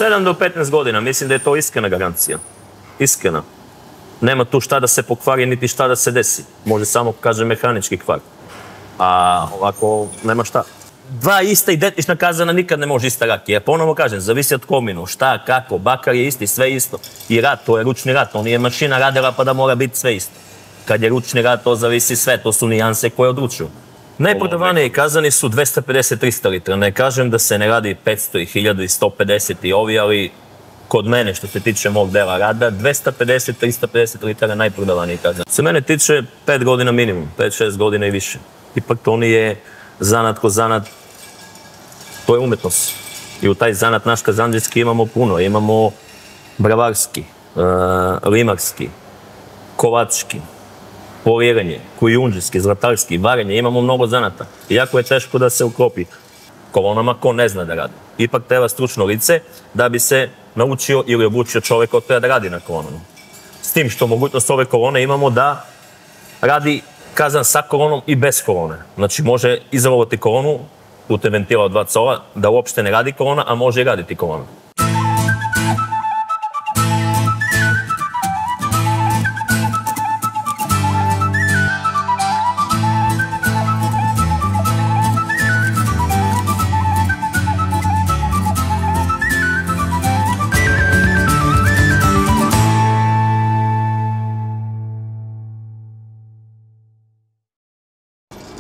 7 do 15 godina, mislim da je to iskrena garancija. Iskrena. Nema tu šta da se pokvari, niti šta da se desi. Može samo, kažem, mehanički kvar. A ovako, nema šta. Dva ista identična kazana nikad ne može ista rakija. Ponovo kažem, zavisi od kominu. Šta, kako, bakar je isti, sve isto. I rat, to je ručni rat, to nije mašina radila pa da mora biti sve isto. Kad je ručni rat, to zavisi sve, to su nijanse koje odlučuju. Najprodavaniji kazani su 250-300 litra. Ne kažem da se ne radi 500 i 1000 i 150 i ovi, ali kod mene, što se tiče mog dela rada, 250-350 litara najprodavaniji kazan. Se mene tiče 5 godina minimum, 5-6 godina i više. Ipak to nije zanat ko zanat, to je umetnost. I u taj zanat naš kazanđijski imamo puno. Imamo bravarski, limarski, kovački, poliranje, kujundžijski, zlatarski, varenje, imamo mnogo zanata. Iako je teško da se uklopi kolonama ko ne zna da radi. Ipak treba stručno lice da bi se naučio ili obučio čovek koji treba da radi na kolonama. S tim što mogućnost ove kolone imamo da radi kazan sa kolonom i bez kolone. Znači može izolovati kolonu putem ventila od 2 cola, da uopšte ne radi kolona, a može i raditi kolona.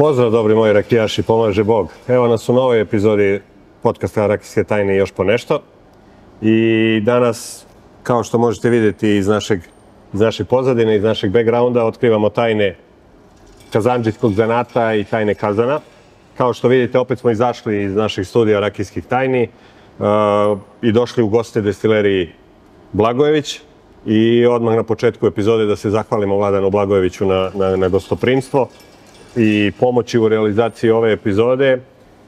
Pozdrav, dobri moji rakijaši, pomaže Bog. Evo nas u novoj epizodi podcasta Rakijske tajne i još po nešto. I danas, kao što možete vidjeti iz naše pozadine, iz našeg backgrounda, otkrivamo tajne kazandžijskog zanata i tajne kazana. Kao što vidite, opet smo izašli iz našeg studija Rakijskih tajni i došli u goste destileriji Blagojević. I odmah na početku epizode da se zahvalimo Vladanu Blagojeviću na gostoprimstvo i pomoći u realizaciji ove epizode,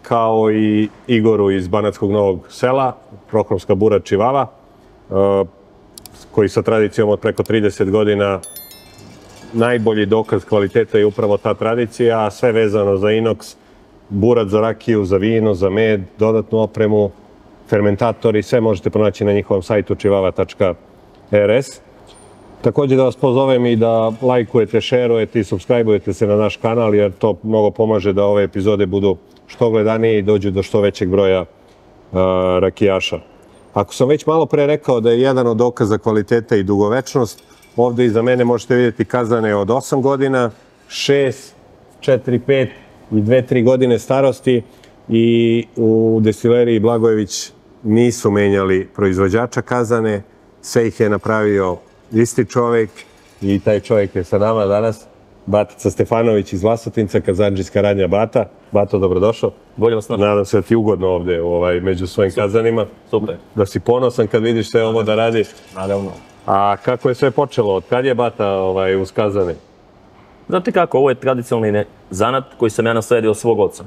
kao i Igoru iz Banatskog Novog Sela, Prohorska Bura Čivava, koji sa tradicijom od preko 30 godina najbolji dokaz kvaliteta je upravo ta tradicija, a sve vezano za inoks, burat za rakiju, za vino, za med, dodatnu opremu, fermentatori, sve možete pronaći na njihovom sajtu čivava.rs. Također da vas pozovem i da lajkujete, šerujete i subscribe-ujete se na naš kanal, jer to mnogo pomaže da ove epizode budu što gledanije i dođu do što većeg broja rakijaša. Ako sam već malo pre rekao da je jedan od dokaza kvaliteta i dugovečnost, ovdje iza mene možete vidjeti kazane od 8 godina, 6, 4, 5 i 2-3 godine starosti, i u destileriji Blagojević nisu menjali proizvođača kazane, sve ih je napravio isti čovjek i taj čovjek je sa nama danas, Batica Stefanović iz Vlasotinca, kazandžijska radnja Bata. Bato, dobrodošao. Bolje vas našao. Nadam se da ti je ugodno ovdje među svojim kazanima. Super. Da si ponosan kad vidiš sve ovo da radi. Naravno. A kako je sve počelo? Od kad je Bata uz kazane? Znate kako, ovo je tradicionalni zanat koji sam ja nasledio od svog oca.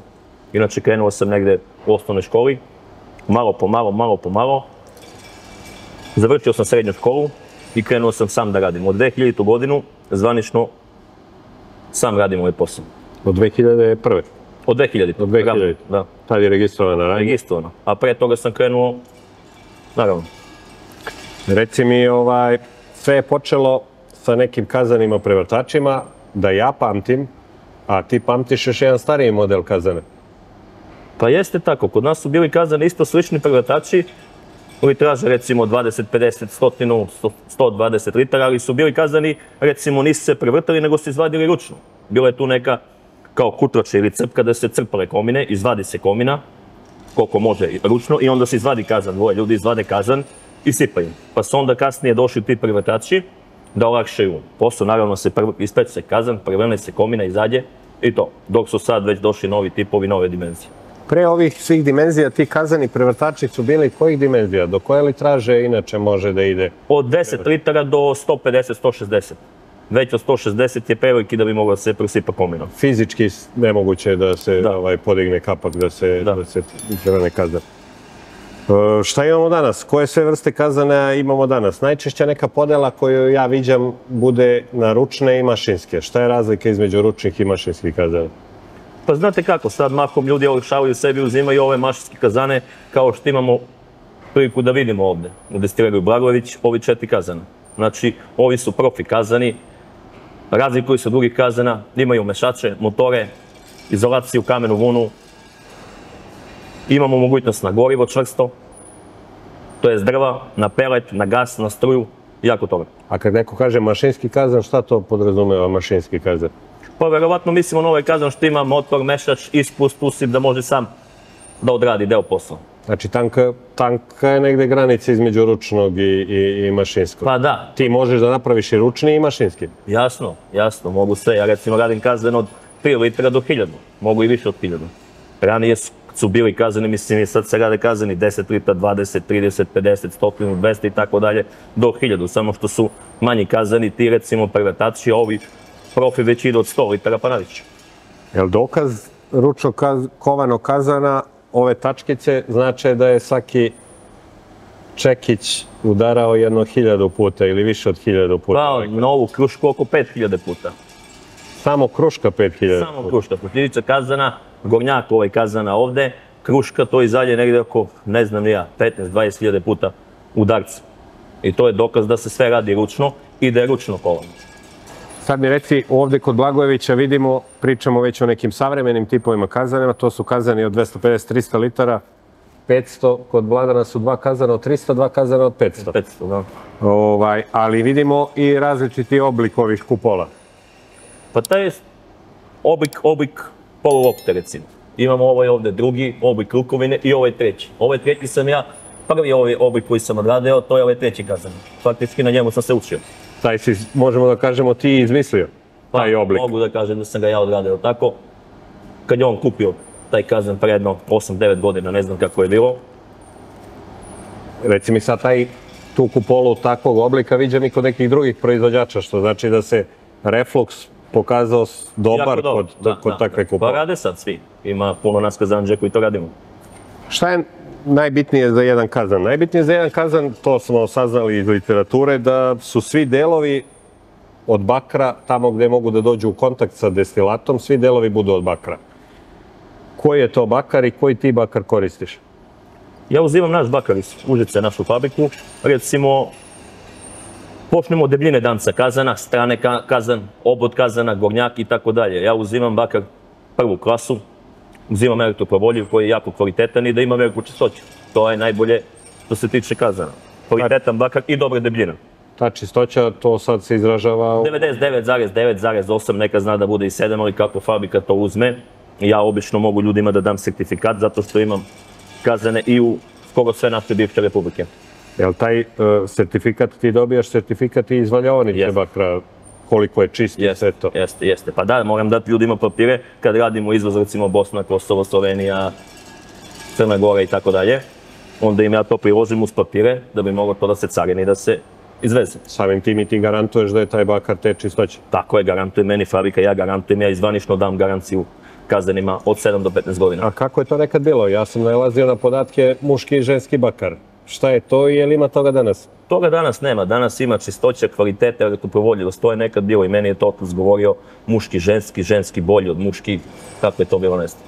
Inače, krenuo sam negde u osnovnoj školi, malo po malo. Završio sam srednju školu i krenuo sam sam da radim. Od 2000. godinu zvanično sam radim ovaj posao. Od 2001. Od 2000. Od 2000. Da. Tad je registrovana radnja? Registrovana. A pre toga sam krenuo, naravno. Reci mi, sve je počelo sa nekim kazanima prevrtačima, da ja pamtim, a ti pamtiš još jedan stariji model kazane. Pa jeste tako. Kod nas su bili kazani isto slični prevrtači, koji traže recimo 20, 50, 100, 120 litara, ali su bili kazani, recimo nisu se prevrtali, nego su izvadili ručno. Bila je tu neka kao kutrača ili crpka da se crpale komine, izvadi se komina, koliko može ručno, i onda se izvadi kazan. Dvoje ljudi izvade kazan i sipaju. Pa su onda kasnije došli ti prevrtači da olakšaju posao. Naravno se ispeče se kazan, prevrne se komina, izađe i to. Dok su sad već došli novi tipovi, nove dimenzije. Pre ovih svih dimenzija, ti kazani prevrtači su bili kojih dimenzija? Do koje litraže inače može da ide? Od 10 litara do 150, 160. Već od 160 je preveliki da bi mogla se presipa kominom. Fizički nemoguće je da se podigne kapak, da se prevrne kazan. Šta imamo danas? Koje sve vrste kazana imamo danas? Najčešća neka podela koju ja viđam bude na ručne i mašinske. Šta je razlika između ručnih i mašinskih kazana? Pa znate kako, sad mahom ljudi olakšavaju sebi, uzimaju ove mašinske kazane, kao što imamo priliku da vidimo ovde u destileriju Blagojević ovi 4 kazana. Znači, ovi su profi kazani, razlikuju se od drugih kazana, imaju mešače, motore, izolaciju, kamenu vunu, imamo mogućnost na gorivo čvrsto, to je drva, na pelet, na gas, na struju, jako toga. A kad neko kaže mašinski kazan, šta to podrazumeva mašinski kazan? Pa verovatno mislimo na ovaj kazan što ima motor, mešač, ispust, usip da može sam da odradi deo posla. Znači tanka je negde granica između ručnog i mašinskog. Pa da. Ti možeš da napraviš i ručni i mašinski. Jasno, mogu sve. Ja recimo radim kazan od 3 litra do 1000, mogu i više od 1000. Ranije su bili kazani, mislim i sad se rade kazani 10 litra, 20, 30, 50, 100, 200 i tako dalje do 1000. Samo što su manji kazani, ti recimo prevatači, a ovi profi već idu od 100 litara pa nadići. Jel dokaz ručno kovanog kazana, ove tačkice znače da je svaki čekić udarao jedno 1000 puta ili više od 1000 puta? Pa na ovu krušku oko 5000 puta. Samo kruška 5000 puta? Samo kruška. Posljedica kazana, gornjak ovaj kazana ovde, kruška to izađe negde oko, ne znam ni ja, 15-20 hiljada puta udarca. I to je dokaz da se sve radi ručno i da je ručno kovano. Sad mi reci, ovde kod Blagojevića vidimo, pričamo već o nekim savremenim tipovima kazanima, to su kazani od 250-300 litara, 500, kod Vladana su 2 kazana od 300, 2 kazana od 500. 500, da. Ali vidimo i različiti oblik ovih kupola. Pa taj je oblik polulopte, recimo. Imamo ovaj ovde drugi, oblik rukovine i ovaj treći. Ovaj treći sam ja, prvi ovaj oblik koji sam odradio, to je ovaj treći kazan. Faktički na njemu sam se učio. Taj si, možemo da kažemo, ti izmislio, taj oblik? Mogu da kažem da sam ga ja odradio tako. Kad je on kupio taj kazan pre jedno 8-9 godina, ne znam kako je bilo. Reci mi sad, tu kupolu takvog oblika viđam i kod nekih drugih proizvođača, što znači da se Reflux pokazao dobar kod takve kupole. Pa rade sad svi. Ima puno nas kazanđe koji to radimo. Šta je najbitnije za jedan kazan? Najbitnije za jedan kazan, to smo saznali iz literature, da su svi delovi od bakra, tamo gde mogu da dođu u kontakt sa destilatom, svi delovi budu od bakra. Koji je to bakar i koji ti bakar koristiš? Ja uzimam naš bakar iz Užice, našu fabriku. Recimo, počnemo od debljine danca kazana, strane kazan, obod kazana, gornjak i tako dalje. Ja uzimam bakar prvu klasu, uzimam elektroprovodljiv koji je jako kvalitetan i da ima veliku čistoću. To je najbolje što se tiče kazana. Kvalitetan bakar i dobra debljina. Ta čistoća, to sad se izražava... 99,9,8, neka zna da bude i 7, ali kako fabrika to uzme. Ja obično mogu ljudima da dam sertifikat zato što imam kazane i u skoro sve naše bivše republike. Jel taj sertifikat ti dobijaš sertifikat i iz valjaonice bakra, koliko je čist i sve to? Jeste. Pa da, moram dati ljudima papire kad radimo izvoz, recimo Bosna, Kosovo, Slovenija, Crna Gora i tako dalje. Onda im ja to priložim uz papire da bi moglo to da se carini i da se izveze. Samim tim i ti garantuješ da je taj bakar te čistoće? Tako je, garantuje meni fabrika, ja garantujem, ja izvanično dam garanciju kazanima od 7 do 15 godina. A kako je to nekad bilo? Ja sam nalazio na podatke muški i ženski bakar. Šta je to i je li ima toga danas? Toga danas nema. Danas ima čistoća, kvalitete, elektroprovodljivost. To je nekad bilo i meni je Totus govorio muški, ženski bolji od muški. Kako je to bilo nešto?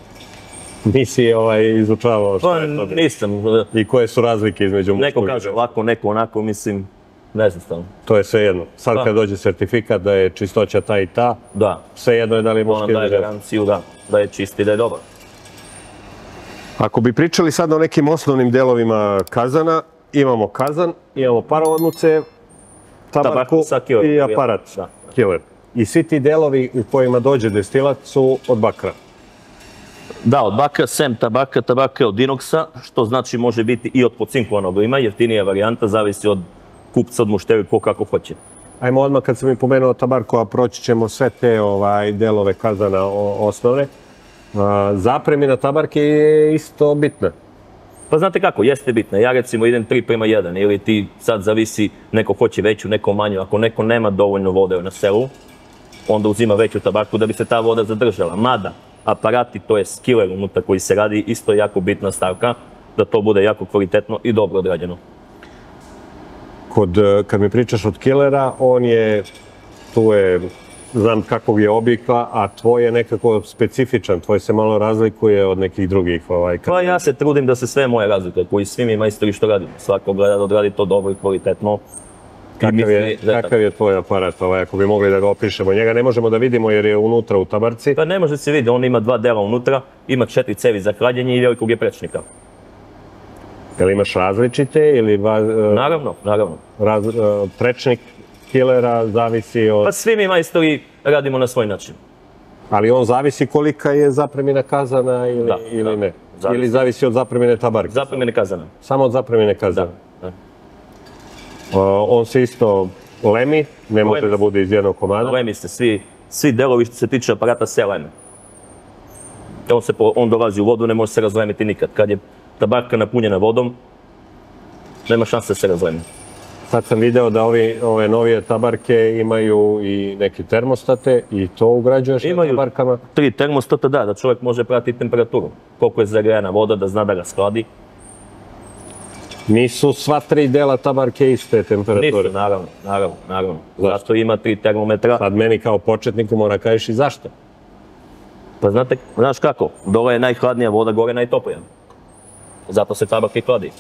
Nisi izučavao što je to bilo? Nisam. I koje su razlike između muškog i ženskog? Neko kaže ovako, neko onako, mislim, ne znam stavno. To je sve jedno. Sad kad dođe sertifikat da je čistoća ta i ta, sve jedno je da li je muški ili ženski. Ona daje garanciju da je čist i da je dobar. Ako bi pričali sad o nekim osnovnim delovima kazana, imamo kazan, imamo parovodnu cev, tabarku i aparat killer. I svi ti delovi u kojima dođe destilat su od bakra. Da, od bakra, sem tabaka je od inoksa, što znači može biti i od pocinkovanog lima, jeftinija varijanta, zavisi od kupca, od mušteri, ko kako hoće. Ajmo odmah, kad sam i pomenuo tabarku, a proći ćemo sve te delove kazana osnovne. Zapremina tabarke je isto bitna. Pa znate kako, jeste bitna. Ja recimo idem 3:1 ili ti sad zavisi, neko hoće veću, neko manju. Ako neko nema dovoljno vode na selu, onda uzima veću tabarku da bi se ta voda zadržala. Mada, aparati, to je skiller unutar koji se radi, isto je jako bitna stavka da to bude jako kvalitetno i dobro odrađeno. Kad mi pričaš od killera, tu je znam kakvog je oblika, a tvoj je nekako specifičan, tvoj se malo razlikuje od nekih drugih. Pa ja se trudim da se sve moje razlikuje, koji svi mi majstori što radimo. Svako gleda da odradi to dobro i kvalitetno. Kakav je tvoj aparat, ako bi mogli da ga opišemo? Njega ne možemo da vidimo jer je unutra u tabarci. Pa ne može se vidjeti, on ima 2 dela unutra, ima 4 cevi za hladjenje i velikog je prečnika. Jel imaš različite ili... Naravno. Prečnik kilera zavisi od... Pa svi mi majstori radimo na svoj način. Ali on zavisi kolika je zapremina kazana ili ne? Ili zavisi od zapremine tabarke? Zapremine kazana. Samo od zapremine kazana? Da. On se isto lemi, ne može da bude iz jednog komada? Lemi se, svi delovi što se tiče aparata se leme. On dolazi u vodu, ne može se razlemiti nikad. Kad je tabarka napunjena vodom, nema šanse da se razlemi. Sad sam video da ove novije tabarke imaju i neke termostate i to ugrađuješ na tabarkama? Imaju 3 termostata, da čovjek može pratiti temperaturu. Koliko je zagrejana voda, da zna da ga skladi. Nisu sva 3 dela tabarke iste temperature? Nisu, naravno. Zato ima 3 termometra. Sad meni kao početniku mora kažeš i zašto? Pa znaš kako, dole je najhladnija voda, gore najtoplija. Zato se tabarka i hladi.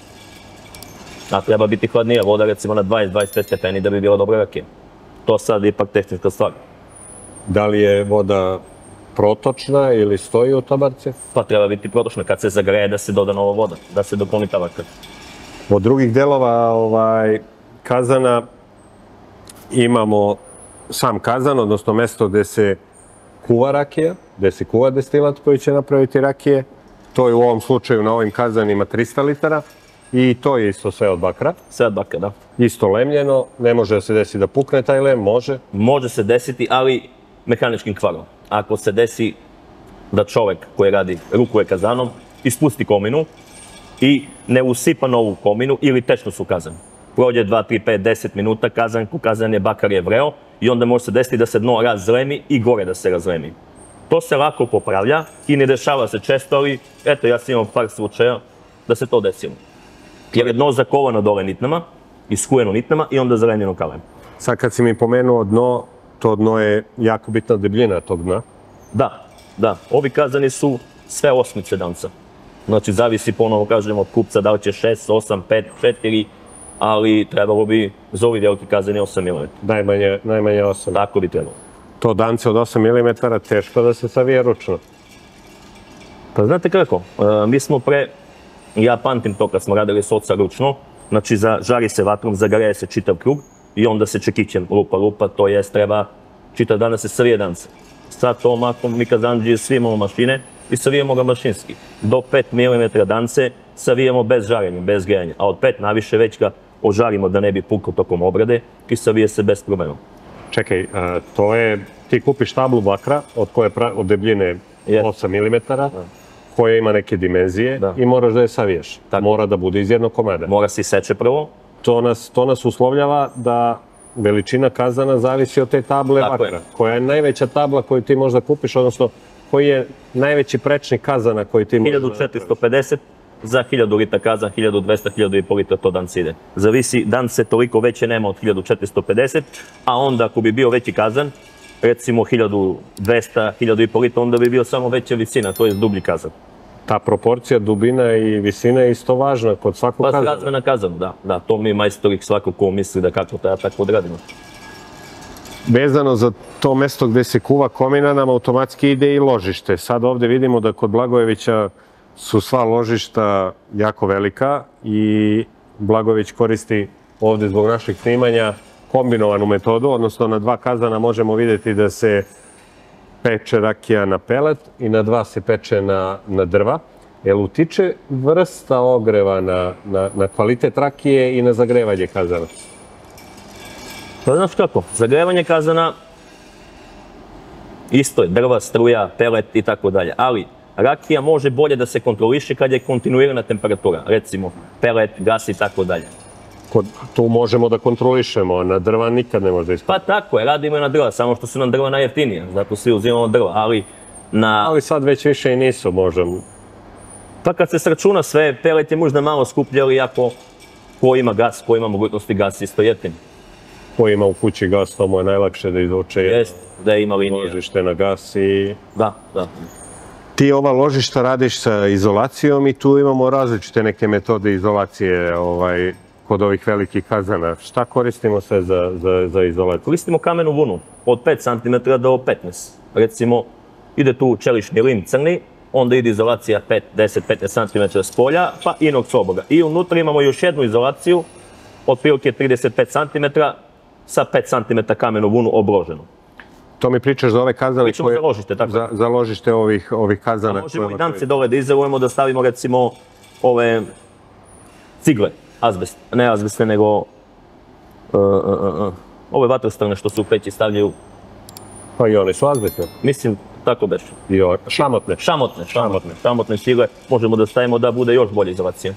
A treba biti hladnija voda, recimo na 20-25 stepeni da bi bila dobra rakija. To sad je ipak tehnička stvar. Da li je voda protočna ili stoji u tabarci? Pa treba biti protočna, kad se zagreje da se doda nova voda, da se dopuni tabarka. Od drugih delova kazana imamo sam kazan, odnosno mesto gde se kuva rakija, gde se kuva destilat koji će napraviti rakije. To je u ovom slučaju na ovim kazanima 300 litara. I to je isto sve od bakra? Sve od bakra, da. Isto lemljeno, ne može da se desi da pukne taj lem, može? Može se desiti, ali mehaničkim kvarom. Ako se desi da čovek koji radi, rukuje kazanom, ispusti kominu i ne usipa novu kominu ili tečno su kazan. Prođe 2, 3, 5, 10 minuta, kazan je bakar je vreo i onda može se desiti da se dno razlemi i gore da se razlemi. To se lako popravlja i ne dešava se često, ali eto, ja sam imao par slučaja da se to desilo. Jer je dno zakovano dole nitnama, iskujeno nitnama i onda zelenjeno kalem. Sad kad si mi pomenuo dno, to dno je jako bitna debljina tog dna. Da. Ovi kazani su sve osmice danca. Znači, zavisi ponovo, kažemo, od kupca da li će 6, 8, 5, 4, ali trebalo bi za ovi veliki kazani 8 mm. Najmanje 8. Tako bi trebalo. To dance od 8 mm teško da se savije ručno. Pa znate kako, mi smo ja pamtim to kad smo radili soca ručno, znači žari se vatrom, zagreje se čitav krug i onda se čekićem lupa, to jest treba čitav dan da se savije dance. Sad to makom mi kazanđije svi imamo mašine i savijemo ga mašinski. Do 5 mm dance savijemo bez žarenja, bez grejanja, a od 5 naviše već ga ožarimo da ne bi pukao tokom obrade i savije se bez problema. Čekaj, to je, ti kupiš tablu bakra od debljine 8 mm, koja ima neke dimenzije i moraš da je saviješ. Mora da bude iz jednog komada. Mora se iseče prvo. To nas uslovljava da veličina kazana zavisi od te table bakra. Koja je najveća tabla koju ti možda kupiš, odnosno koji je najveći prečnik kazana koji ti možda... 1450 za 1000 litra kazan, 1200, 1500 litra to dance ide. Zavisi, dance toliko veće nema od 1450, a onda ako bi bio veći kazan, recimo 1200, 1500 litra, onda bi bio samo veća visina, to je dublji kazan. Ta proporcija, dubina i visina je isto važna kod svakog kazana? Pa razmena kazana, da. To mi majstori svako ko misli da kako treba tako odradimo. Vezano za to mesto gde se kuva komina nam automatski ide i ložište. Sad ovde vidimo da kod Blagojevića su sva ložišta jako velika i Blagojević koristi ovde zbog našeg snimanja kombinovanu metodu, odnosno na 2 kazana možemo vidjeti da se peče rakija na pelet i na 2 se peče na drva. Jel utiče vrsta ogreva na kvalitet rakije i na zagrevanje kazana? Pa znaš kako, zagrevanje kazana isto je drva, struja, pelet i tako dalje, ali rakija može bolje da se kontroliše kad je kontinuirana temperatura, recimo pelet, gas i tako dalje. Tu možemo da kontrolišemo, a na drva nikad ne može da ispada. Pa tako je, radimo i na drva, samo što su nam drva najjeftinija, zato svi uzimamo drva, ali Ali sad već više i nisu, možemo. Pa kad se sračuna sve, pelet je možda malo skuplje, ali ako ko ima gas, ko ima mogućnosti, gas isto jeftin. Ko ima u kući gas, to mu je najlakše da izvuče Jest, da ima linija. ložište na gas i... Da. Ti ova ložišta radiš sa izolacijom i tu imamo različite neke metode izolacije kod ovih velikih kazana. Šta koristimo sve za izolaciju? Koristimo kamenu vunu od 5 cm do 15. Recimo, ide tu čelični lim crni, onda ide izolacija 10-15 cm s polja, pa inox oboga. I unutra imamo još jednu izolaciju, otprilike 35 cm, sa 5 cm kamenu vunu obloženu. To mi pričaš za ove kazane Pričamo za ložište, tako. Za ložište ovih kazana. Možemo i damce dole da izolujemo, da stavimo recimo ove cigle, azbest, ne azbeste, nego ove vatrostrane što se u peći stavljaju. Pa i one su azbestne. Mislim, tako beše. Šamotne. Šamotne cigle možemo da stavimo da bude još bolja izolacija.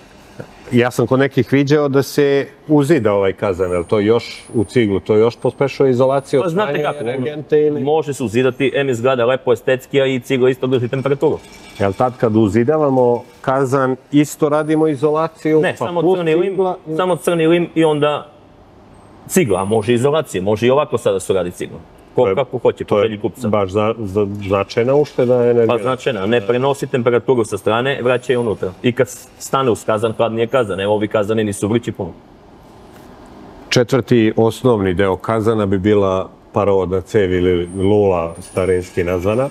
Ja sam kod nekih viđao da se uzida ovaj kazan, ali to još u ciglu, to još pospešuje izolaciju? Pa znate kako, može se uzidati, izgleda lepo estetski, a i cigla isto drži temperaturu. Jel tad kad uzidavamo kazan, isto radimo izolaciju? Ne, samo crni lim i onda cigla, a može izolacija, može i ovako sada se radi cigla. Kako hoće, po želji kupca. Baš značajna ušteda energije. Pa značajna, ne prenosi temperaturu sa strane, vraća je unutra. I kad stane uz kazan, hladnije kazan, evo ovi kazani nisu vrući puno. Četvrti osnovni deo kazana bi bila parovodna cev ili lula starinski nazvana.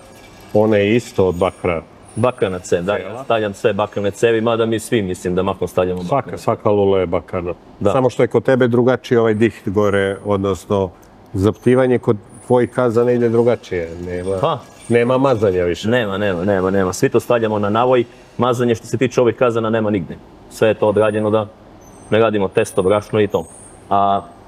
Ona je isto od bakra. Bakrana cev, da, ja stavljam sve bakrane cevi, mada mi svi mislim da mahom stavljamo bakrane. Svaka lula je bakarna. Samo što je kod tebe drugačiji ovaj diht gore, odnosno zaptivanje kod tvojih kazana ide drugačije. Nema mazanja više. Nema. Svi to stavljamo na navoj. Mazanje što se tiče ovih kazana nema nigde. Sve je to odrađeno da ne radimo testo, brašno i to.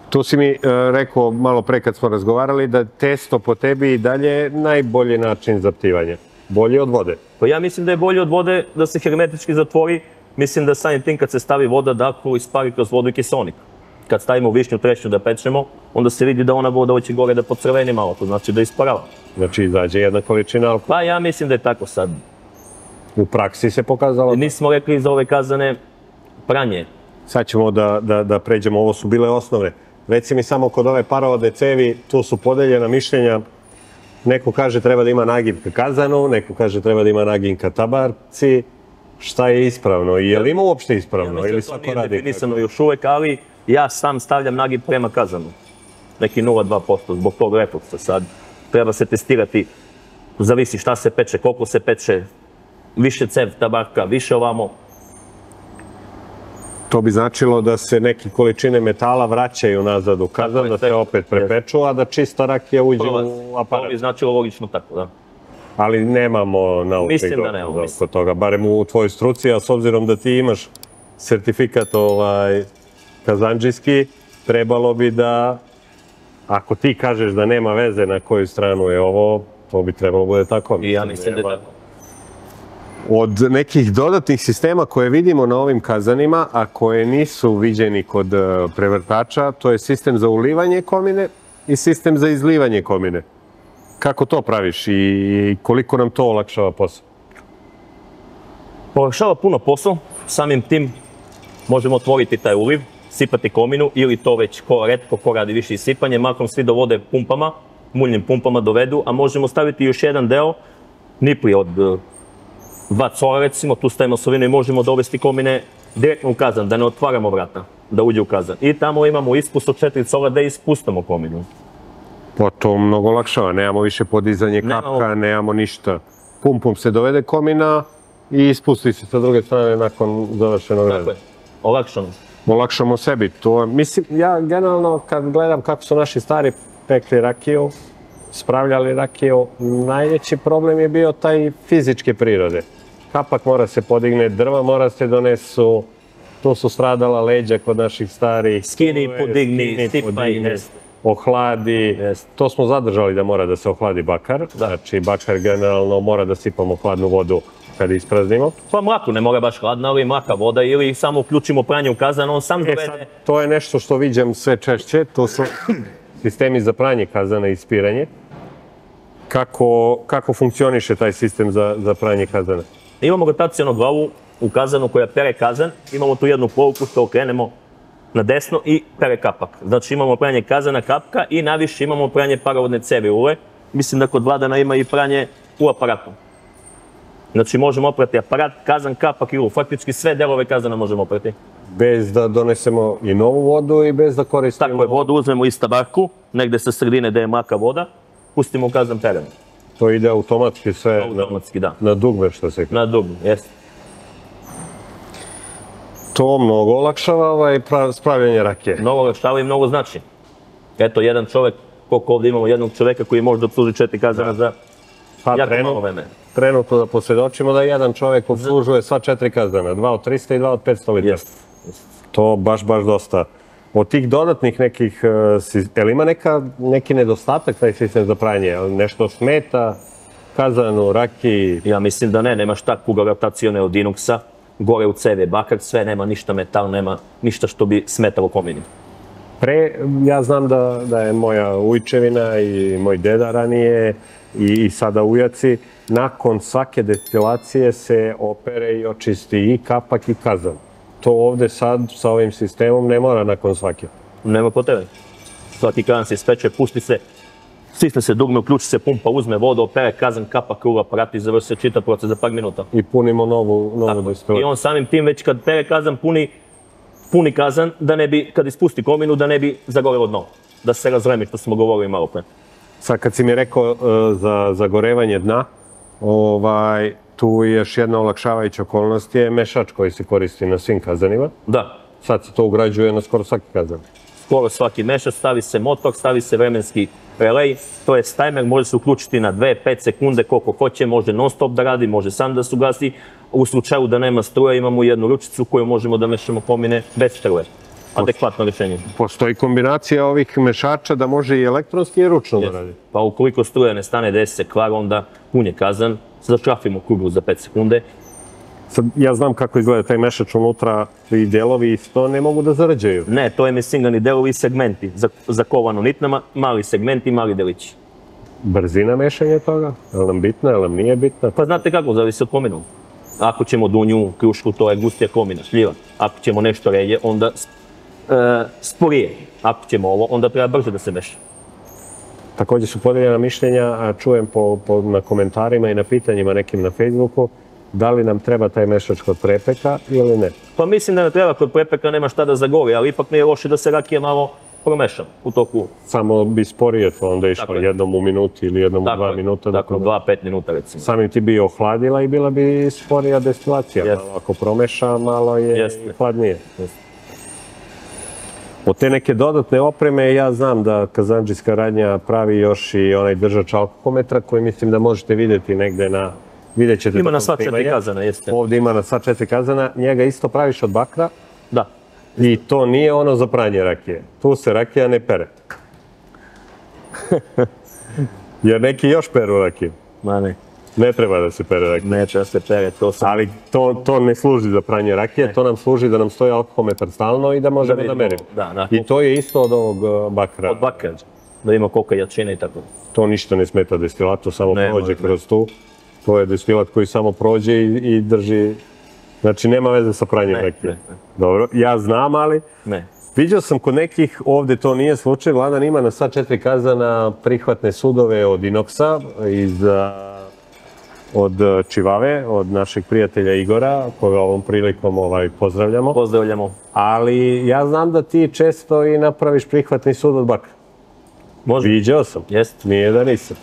Tu si mi rekao malo pre kad smo razgovarali da testo po tebi i dalje je najbolji način zaptivanja. Bolji od vode. Pa ja mislim da je bolje od vode da se hermetički zatvori. Mislim da samim tim kad se stavi voda da ispari kroz vodu i kiseonik. Kad stavimo višnju trešnju da pečemo, onda se vidi da ona voda hoće gore da pocrveni malo, to znači da isparava. Znači izađe jedna količina alkohola? Pa ja mislim da je tako sad. U praksi se pokazalo? Nismo rekli za ove kazane pranje. Sad ćemo da pređemo, ovo su bile osnove. Reci mi samo kod ove parovodne cevi, tu su podeljena mišljenja. Neko kaže treba da ima nagib ka kazanu, neko kaže treba da ima nagib ka tabarci. Šta je ispravno? Je li ima uopšte ispravno? Ja mislim da to nije definisano još uvek, ali ja sam stavljam nagib prema kazanu. Neki 0,2% zbog tog refluksa. Sad treba se testirati, zavisi šta se peče, koliko se peče, više cev tabarka, više ovamo. To bi značilo da se neke količine metala vraćaju nazad u kazan, da se opet prepeču, a da čista rakija uđe u aparat. To bi značilo logično tako, da. Ali nemamo naučnih dokaza oko toga, barem u tvojoj struci, a s obzirom da ti imaš sertifikat kazandžijski, trebalo bi da, ako ti kažeš da nema veze na koju stranu je ovo, to bi trebalo bude tako. I ja mislim da je tako. Od nekih dodatnih sistema koje vidimo na ovim kazanima, a koje nisu viđeni kod prevrtača, to je sistem za ulivanje komine i sistem za izlivanje komine. Kako to praviš i koliko nam to olakšava posao? Olakšava puno posao, samim tim možemo otvoriti taj uliv, sipati kominu ili to već retko ko radi više isipanje, mahom svi dovode pumpama, muljnim pumpama dovedu, a možemo staviti još jedan deo, nipli od 2 cola recimo, tu stavimo sovinu i možemo dovesti komine direktno u kazan, da ne otvaramo vrata, da uđe u kazan. I tamo imamo ispust od 4 cola da ispustamo kominu. Pa to mnogo olakšava, nemamo više podizanje kapka, nemamo ništa. Pumpom se dovede komina i ispusti se sa druge strane nakon završenog reda. Tako je, olakšano. Olakšamo sebi. Mislim, ja generalno kad gledam kako su naši stari pekli rakiju, spravljali rakiju, najveći problem je bio taj fizičke prirode. Kapak mora se podigne, drva mora se donesu, tu su stradala leđa kod naših starih. Skini, podigni, stipaj. Ohladi, to smo zadržali da mora da se ohladi bakar, znači bakar generalno mora da sipamo hladnu vodu kad ispraznimo. Pa mlaku, ne mora baš hladna, ali mlaka voda ili samo uključimo pranje u kazan, on sam dovede. To je nešto što viđam sve češće, to su sistemi za pranje kazana i ispiranje. Kako funkcioniše taj sistem za pranje kazana? Imamo rotacijonu glavu u kazanu koja pere kazan, imamo tu jednu poluku što okrenemo na desno i pere kapak. Znači imamo pranje kazana, kapka i naviše imamo pranje parovodne cevi ule. Mislim da kod Vladana ima i pranje u aparatu. Znači možemo oprati aparat, kazan, kapak i ulu. Faktički sve delove kazana možemo oprati. Bez da donesemo i novu vodu i bez da koristimo... Tako je, vodu uzmemo iz tabarku, negde sa sredine gde je mlaka voda, pustimo u kazan perenu. To ide automatski sve Automatski, da. na dugme, što se kaže. Na dugme, jeste. To mnogo olakšava spravljanje rakije. Mnogo olakšava i mnogo znači. Eto, jedan čovek, koliko ovde imamo jednog čoveka koji može da obsluži 4 kazana za jako malo vremena. Trenutno da posvjedočimo da jedan čovek obslužuje sva 4 kazana, 2 od 300 i 2 od 500 litara. To baš dosta. Od tih dodatnih nekih, je ima neki nedostatak taj sistem za pranje? Nešto smeta kazanu, rakiji? Ja mislim da ne, nema šta kuga rotacione od Inoxa, gore u cevi je bakar, sve, nema ništa metal, nema ništa što bi smetalo komini. Ja znam da je moja ujčevina i moj deda ranije i sada ujaci, nakon svake destilacije se opere i očisti i kapak i kazan. To ovde sad sa ovim sistemom ne mora nakon svake. Nema potrebe. Svaki kazan se ispeče, pusti se, stisne se dugme, uključi se pumpa, uzme vodu, opere kazan, kapak, u aparat i završi se čitav proces za par minuta. I punimo novu destilaciju. I on samim tim već kad pere kazan, puni kazan, da ne bi, kad ispusti kominu, da ne bi zagorelo dno. Da se razvremi, što smo govorili malo pre. Sad kad si mi rekao za zagorevanje dna, tu je još jedna olakšavajuća okolnost je mešač koji se koristi na svim kazanima. Da. Sad se to ugrađuje na skoro svaki kazan. Skoro svaki mešač, stavi se motor, stavi se vremenski relej, to je timer, može se uključiti na 2-5 sekunde koliko hoće, može non stop da radi, može sam da se ugasi. U slučaju da nema struje imamo jednu ručicu koju možemo da mešamo komine bez struje. Adekvatno rješenje. Postoji kombinacija ovih mešača da može i elektronski i ručno da radi. Pa ukoliko struja ne stane, desi se kvar, onda punje kazan, začafimo kuglu za 5 sekunde. Sad, ja znam kako izgleda taj mešač unutra i delovi isto ne mogu da zarađaju. Ne, to je mesingani delovi i segmenti, zakovano nitnama, mali segmenti, mali delići. Brzina mešanja toga? Je li nam bitna, je li nam nije bitna? Pa znate kako, zavisi od kominu. Ako ćemo dunju, krušku, to je gustija komina, šljiva. Ako ćemo nešto relje, onda sporije. Ako ćemo ovo, onda treba brže da se meša. Također su podeljena mišljenja, a čujem na komentarima i na pitanjima nekim na Facebooku, da li nam treba taj mešač kod prepeka ili ne? Pa mislim da ne treba, kod prepeka nema šta da zagori, ali ipak nije loše da se rakija malo promeša u toku. Samo bi sporije to onda išlo jednom u minuti ili jednom u 2 minuta. Dakle, 2-5 minuta recimo. Samim ti bi ohladila i bila bi sporija destilacija. Ako promeša, malo je hladnije. Od te neke dodatne opreme ja znam da kazandžijska radnja pravi još i onaj držač alkometra koji mislim da možete vidjeti negde na... Ima na sva 4 kazana, jeste. Ovdje ima na sva 4 kazana. Njega isto praviš od bakra. Da. I to nije ono za pranje rakije. Tu se rakija ne pere. Jer neki još peru rakiju. Ma ne. Ne treba da se pere rakija. Neće da se pere, to sam... Ali to ne služi za pranje rakije, to nam služi da nam stoji alkometar stalno i da možemo da merimo. I to je isto od ovog bakra. Od bakra, da ima koliko jačine i tako. To ništa ne smeta destilatu, samo prođe kroz tu. To je destilat koji samo prođe i drži... Znači, nema veze sa pranjem rakije. Dobro, ja znam, ali... Ne. Viđao sam kod nekih, ovde to nije slučaj, Vladan ima na sva 4 kazana prihvatne sudove od Inoxa, od Čivave, od našeg prijatelja Igora, koga ovom prilikom pozdravljamo. Pozdravljamo. Ali ja znam da ti često i napraviš prihvatni sud od bakra. Može. Viđao sam. Jest. Nije da nisam.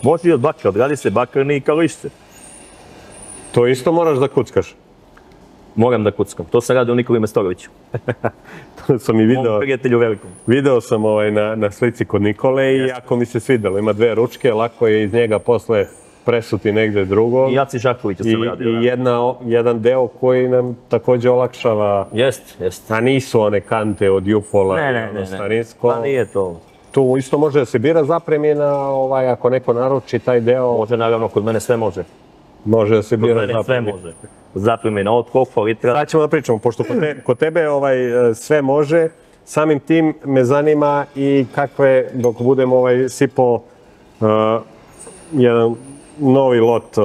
Može i od bakra, odradi se bakrni i kališce. To isto moraš da kuckaš? Moram da kuckam. To sam radio u Nikoli Mestoroviću. To sam i video. Mom prijatelju velikom. Video sam na slici kod Nikole i jako mi se svidelo. Ima 2 ručke, lako je iz njega posle presuti negde drugo. I Jaci Žakovića sam radio. I jedan deo koji nam takođe olakšava. Jest. A nisu one kante od Jupola. Ne. Pa nije to. Tu isto može da se bira zapremjena, ako neko naruči taj deo. Može, naravno, kod mene sve može. Može da se bira zapremjena. Sve može. Zapremjena od koliko litra. Sad ćemo da pričamo, pošto kod tebe sve može, samim tim me zanima i kakve, dok budem sipo jedan novi lot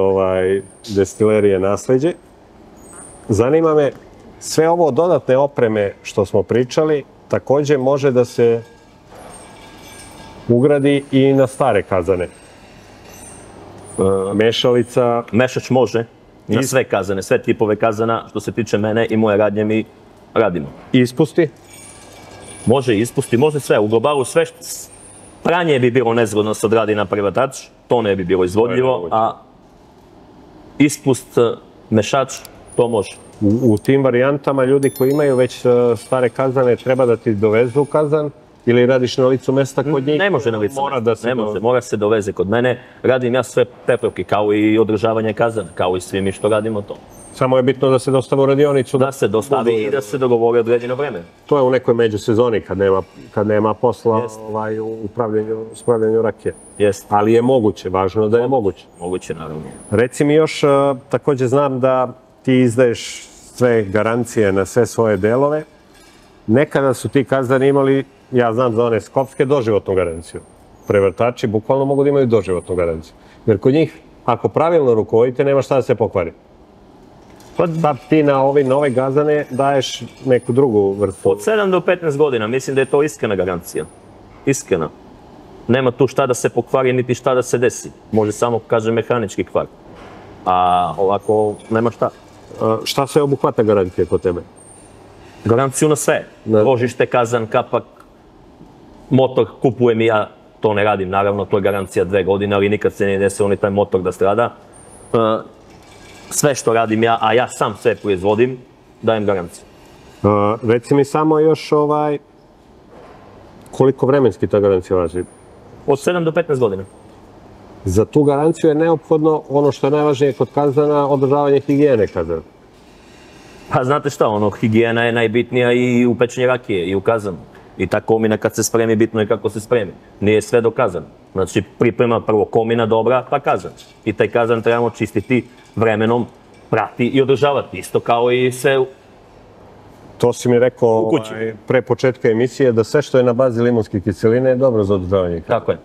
destilerije Nasleđe, zanima me Sve ovo dodatne opreme što smo pričali, takođe može da se ugradi i na stare kazane. Mešalica... Mešač može, na sve kazane, sve tipove kazana, što se tiče mene i moje radnje mi radimo. Ispusti? Može ispusti, može sve. U globalu sve pranje bi bilo nezgodno se odradi na prevrtač, to ne bi bilo izvodljivo, a ispust, mešač, to može. U tim varijantama ljudi koji imaju već stare kazane treba da ti dovezu kazan ili radiš na licu mesta kod njih? Ne može na licu mesta, ne može, mora se doveze kod mene. Radim ja sve prepravke, kao i održavanje kazana, kao i svi mi što radimo to. Samo je bitno da se dostave u radionicu? Da se dostavi i da se dogovori određeno vreme. To je u nekoj međusezoni kad nema posla u upravljanju rakije. Jeste. Ali je moguće, važno da je moguće. Moguće, naravno. Reci mi još, takođe znam da ti izdaješ sve garancije na sve svoje delove. Nekada su ti kazani imali, ja znam za one skopske, doživotnu garanciju. Prevrtači bukvalno mogu da imaju doživotnu garanciju. Jer kod njih, ako pravilno rukovodite, nema šta da se pokvari. Pa ti na ove gazane daješ neku drugu vrstu. Od 7 do 15 godina, mislim da je to iskrena garancija. Iskrena. Nema tu šta da se pokvari, niti šta da se desi. Može samo, kažem, mehanički kvar. A ovako, nema šta. Šta sve obuhvata garancija kod tebe? Garanciju na sve. Ložište, kazan, kapak, motor kupujem i ja to ne radim. Naravno, to je garancija 2 godine, ali nikad se ne desilo ni taj motor da strada. Sve što radim ja, a ja sam sve proizvodim, dajem garanciju. Reci mi samo još koliko vremenski ta garancija važi? Od 7 do 15 godina. Za tu garanciju je neophodno ono što je najvažnije kod kazana, održavanje higijene kazana. Pa znate šta, higijena je najbitnija i u pečenju rakije, i u kazanu. I ta komina kad se spremi, bitno je kako se spremi. Nije sve dokazano. Znači, priprema prvo komina dobra, pa kazan. I taj kazan trebamo čistiti vremenom, prati i održavati. Isto kao i sve To si mi rekao pre početka emisije, da sve što je na bazi limunske kiseline je dobro za održavanje. Tako je,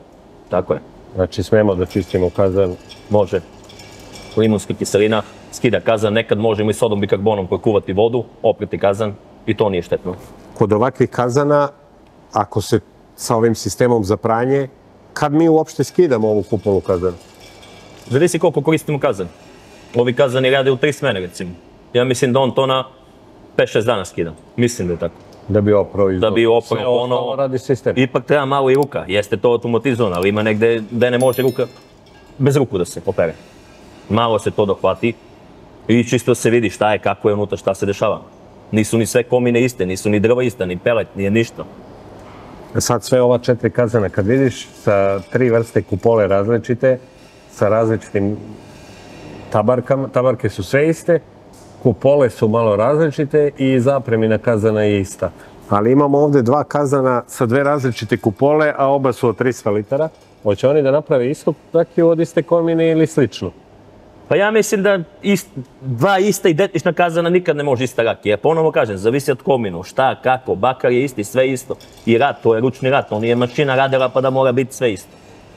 tako je. Znači, smemo da čistimo kazan? Može. Limunska kiselina skida kazan, nekad možemo i sodom bikarbonom prokuvati vodu, oprati kazan i to nije štetno. Kod ovakvih kazana, ako se sa ovim sistemom za pranje, kad mi uopšte skidamo ovu kupolu kazana? Zavisi koliko koristimo kazan. Ovi kazani rade u 3 smene, recimo. Ja mislim da on to na 5-6 dana skida. Mislim da je tako. Da bi oprao izvod. Da bi oprao ono. Radi sistem. Ipak treba malo i ruka. Jeste to automatizovano, ali ima negde gde ne može ruka bez ruku da se opere. Malo se to dohvati i čisto se vidi šta je, kako je unutra, šta se dešava. Nisu ni sve komine iste, nisu ni drva ista, ni pelet, nije ništa. Sad sve ova 4 kazana kad vidiš sa 3 vrste kupole različite, sa različitim tabarkama, tabarke su sve iste, kupole su malo različite i zapremina kazana je ista. Ali imamo ovde 2 kazana sa 2 različite kupole, a oba su od 300 litara. Hoće oni da naprave istu rakiju od iste komine ili slično? Pa ja mislim da 2 ista identična kazana nikad ne može ista rakija. Ponovo kažem, zavisi od kominu, šta, kako, bakar je isti, sve isto. I rad, to je ručni rad, to nije mašina radila pa da mora biti sve isto.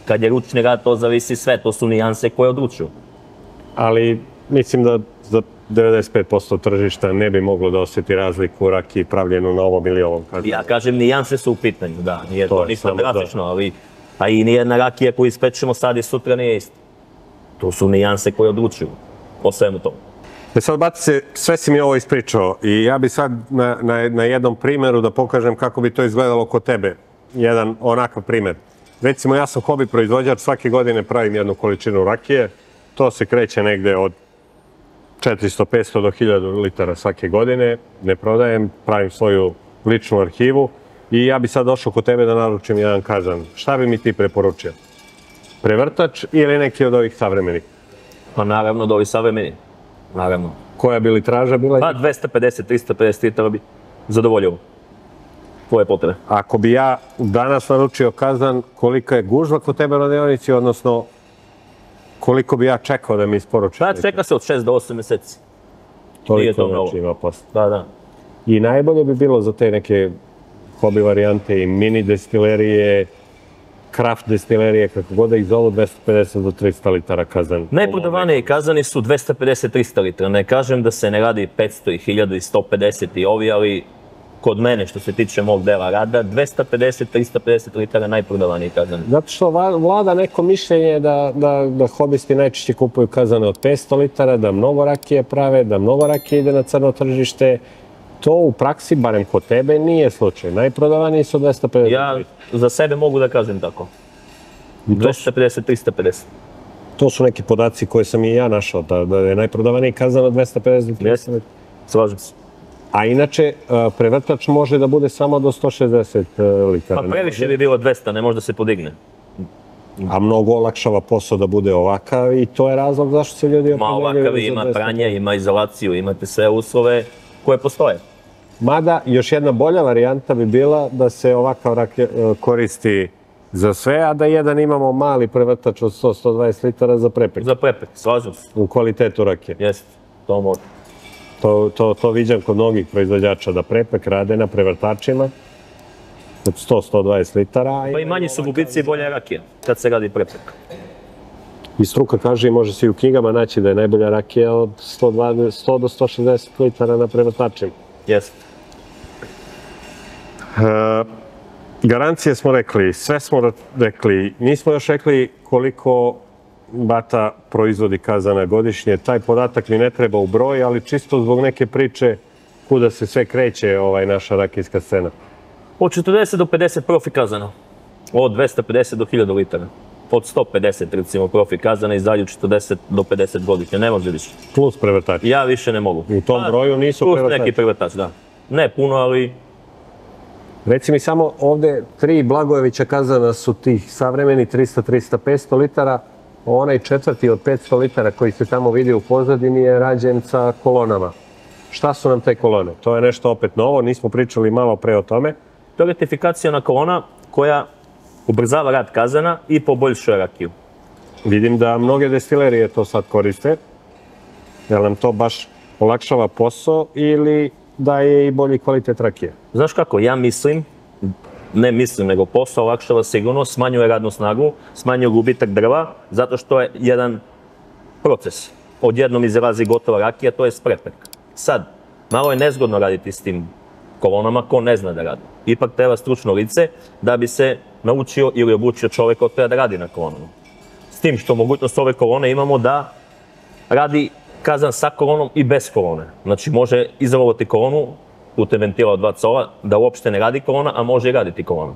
Kad je ručni rad, to zavisi sve, to su nijanse koje odlučuju. Ali mislim da za 95% tržišta ne bi moglo da osjeti razliku u rakiji pravljenu na ovom ili ovom kazanu. Ja kažem, nijanse su u pitanju, da, nije to ništa drastično, ali pa i nijedna rakija koju ispečemo sad i sutra nije isto. To su nijanse koje odlučuju o svemu tomu. Sad, Batice, sve si mi ovo ispričao i ja bi sad na jednom primjeru da pokažem kako bi to izgledalo kod tebe. Jedan onakav primjer. Recimo, ja sam hobi proizvođač, svake godine pravim jednu količinu rakije. To se kreće negde od 400, 500 do 1000 litara svake godine. Ne prodajem, pravim svoju ličnu arhivu i ja bi sad došao kod tebe da naručim jedan kazan. Šta bi mi ti preporučio? Prevrtač ili neki od ovih savremenih? Pa naravno da ovi savremeni. Naravno. Koja bi litraža bila? Pa 250, 350 litara bi zadovoljilo tvoje potrebe. Ako bi ja danas naručio kazan, kolika je gužva kod tebe na radionici, odnosno koliko bi ja čekao da mi isporuči? Pa čeka se od 6 do 8 meseci. Toliko znači ima posle. Da, da. I najbolje bi bilo za te neke hobi varijante i mini destilerije, kraft destilerije, kako god da ih zovu, 250 do 300 litara kazan. Najprodavaniji kazani su 250-300 litra. Ne kažem da se ne radi 500 i 1000 i 150 i ovi, ali kod mene, što se tiče mog dela rada, 250-350 litara najprodavaniji kazan. Zato što vlada neko mišljenje da hobisti najčešće kupuju kazane od 500 litara, da mnogo rakije prave, da mnogo rakije ide na crno tržište. To u praksi, barem kod tebe, nije slučaj. Najprodavaniji su 250 Ja za sebe mogu da kažem tako. 250-350. To su neki podaci koje sam i ja našao, da je najprodavaniji kazan od 250 litara. Slažem se. A inače, prevrtač može da bude samo do 160 litara. Pa previše bi bilo 200, ne može da se podigne. A mnogo olakšava posao da bude ovakav i to je razlog zašto se ljudi opredeljuju za 200. Ovakav ima pranje, ima izolaciju, imate sve uslove koje postoje. Mada, još jedna bolja varijanta bi bila da se ovakav rakija koristi za sve, a da jedan imamo mali prevrtač od 100-120 litara za prepek. Za prepek, slažem se. U kvalitetu rakije. Jeste, to može. To viđam kod mnogih proizvođača da prepek rade na prevrtačima od 100-120 litara. Pa i manji su gubici i bolja rakija kad se radi prepek. I struka kaže i može se i u knjigama naći da je najbolja rakija od 100 do 160 litara na prevrtačima. Jeste. Garancije smo rekli, sve smo rekli, nismo još rekli koliko Bata proizvodi kazana godišnje. Taj podatak mi ne treba u broj, ali čisto zbog neke priče kuda se sve kreće naša rakijska scena. Od 40 do 50 profi kazana. Od 250 do 1000 litara. Od 150 recimo profi kazana i dalje 40 do 50 godišnje. Ne može više. Plus prevrtač. Ja više ne mogu. U tom broju nisu prevrtači. Plus neki prevrtač, da. Ne puno, ali... Reci mi samo ovde 3 Blagojevića kazana su tih savremeni 300-500 litara. Onaj četvrti od 500 litara koji se tamo vidi u pozadini je rađen sa kolonama. Šta su nam te kolone? To je nešto opet novo, nismo pričali malo pre o tome. To je ratifikacijona kolona koja ubrzava rad kazana i poboljšuje rakiju. Vidim da mnoge destilerije to sad koriste. Jel nam to baš olakšava posao ili daje i bolji kvalitet rakije? Znaš kako, ja mislim, ne mislim, nego posao olakšava sigurno, smanjuje radnu snagu, smanjuje gubitak drva, zato što je jedan proces. Odjednom izrazi gotova rakija, to je prepek. Sad, malo je nezgodno raditi s tim kolonama, ko ne zna da radi. Ipak treba stručno lice da bi se naučio ili obučio čovjek od treba da radi na kolonama. S tim što mogućnost ove kolone imamo da radi kazan sa kolonom i bez kolone. Znači može izolovati kolonu putem ventila od 2 cova, da uopšte ne radi kolona, a može i raditi kolona.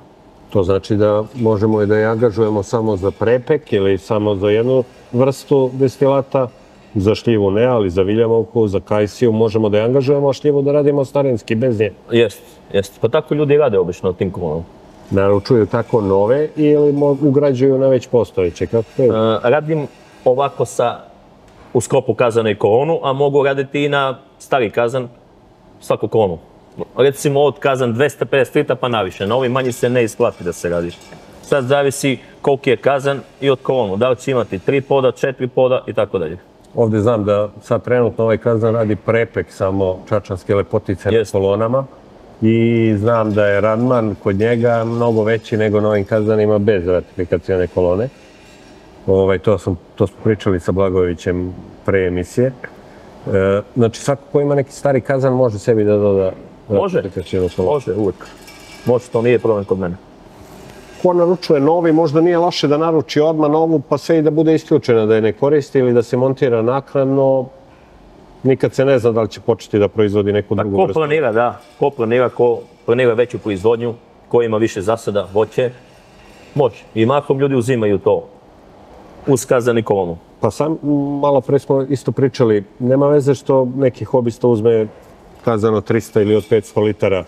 To znači da možemo i da je angažujemo samo za prepek ili samo za jednu vrstu destilata, za šljivu ne, ali za viljamovku, za kajsiju možemo da je angažujemo, a šljivu da radimo starinski, bez nje. Jeste. Pa tako ljudi rade obično tim kolonom. Naručuju tako nove ili ugrađuju na već postojeće? Radim ovako u sklopu kazana i kolonu, a mogu raditi i na stari kazan svaku kolonu. Recimo od kazan 250 litara pa naviše, na ovim manji se ne isplati da se radi. Sad zavisi koliki je kazan i od kolonu, da li će imati 3 poda, 4 poda i tako dalje. Ovdje znam da sad trenutno ovaj kazan radi prepek samo čačanske lepotice na kolonama i znam da je randman kod njega mnogo veći nego na ovim kazanima bez ratifikacione kolone. To smo pričali sa Blagojevićem pre emisije. Znači svako ko ima neki stari kazan može sebi da doda ratifikacionu kolonu. Može, uvijek. Može, to nije problem kod mene. Ko naručuje novi, možda nije loše da naruči odmah novu, pa sve i da bude isključena, da je ne koristi ili da se montira naknadno. Nikad se ne zna da li će početi da proizvodi neku drugu vrstu. Ko planira, da. Ko planira veću proizvodnju, ko ima više zasada, voće, može. I mahom ljudi uzimaju to uz kazan i kolonu. Pa sam, malo pre smo isto pričali, nema veze što neki hobista uzme kazan od 300 ili od 500 litara.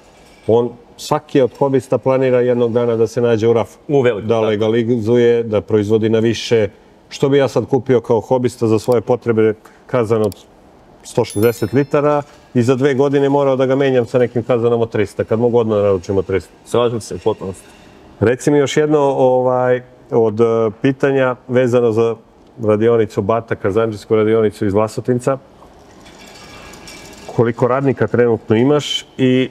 Svaki od hobista planira jednog dana da se nađe u rafu. Da legalizuje, da proizvodi na više. Što bi ja sad kupio kao hobista za svoje potrebe kazan od 160 litara i za 2 godine morao da ga menjam sa nekim kazanom od 300, kad mogu odmah naručim od 300. Slažem se, potpunosti. Reci mi još jedno od pitanja vezano za radionicu Bata, kazandžijsku radionicu iz Vlasotinca. Koliko radnika trenutno imaš i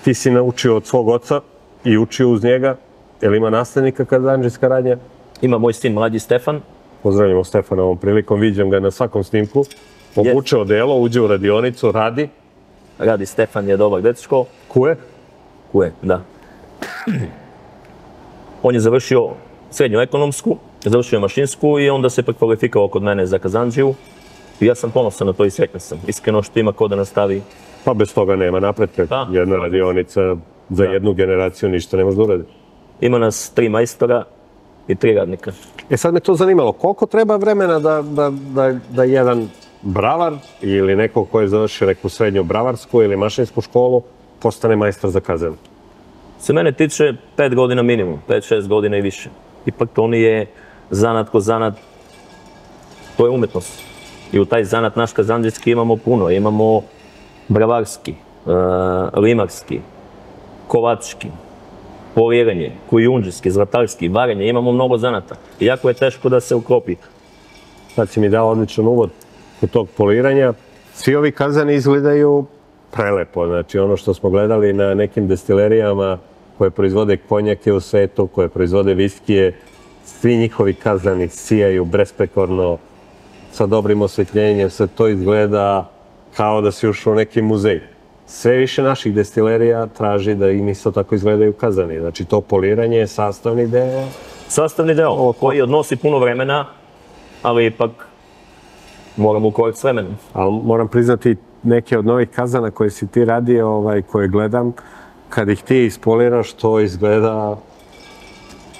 ti si naučio od svog oca i učio uz njega. Jel ima nastavnika kazandžijska radnja? Ima moj sin mlađi Stefan. Pozdravljamo Stefana ovom prilikom, vidim ga na svakom snimku. Obuče odelo, uđe u radionicu, radi. Radi, Stefan je dobar dečko. Kuje? Kuje, da. On je završio srednju ekonomsku, završio mašinsku i onda se prekvalifikao kod mene za kazandžiju. I ja sam ponosan na to i srećan sam. Iskreno što ima ko da nastavi. Pa bez toga nema napretka. Jedna radionica za jednu generaciju ništa ne može da uradi. Ima nas 3 majstora i 3 radnika. Sad me to zanimalo, koliko treba vremena da jedan bravar ili neko ko je završio neku srednju bravarsku ili mašinsku školu postane majstor za kazanu? Se mene tiče 5 godina minimum, 5-6 godina i više. Ipak to nije zanat ko zanat, to je umetnost. I u taj zanat naš kazandžijski imamo puno. Imamo bravarski, limarski, kovački, poliranje, kujundžijski, zlatarski, varanje, imamo mnogo zanata. Iako je teško da se uklopi. Sad si mi dao odličan uvod kod tog poliranja. Svi ovi kazani izgledaju prelepo. Znači ono što smo gledali na nekim destilerijama koje proizvode konjake u svetu, koje proizvode viskije, svi njihovi kazani sijaju besprekorno, sa dobrim osvetljenjem, sve to izgleda kao da si ušao u neki muzej. Sve više naših destilerija traži da im isto tako izgledaju kazani. Znači to poliranje je sastavni deo. Sastavni deo koji odnosi puno vremena, ali ipak moramo ukoriti s vremenom. Ali moram priznati neke od novih kazana koje si ti radio, koje gledam, kad ih ti ispoliraš, to izgleda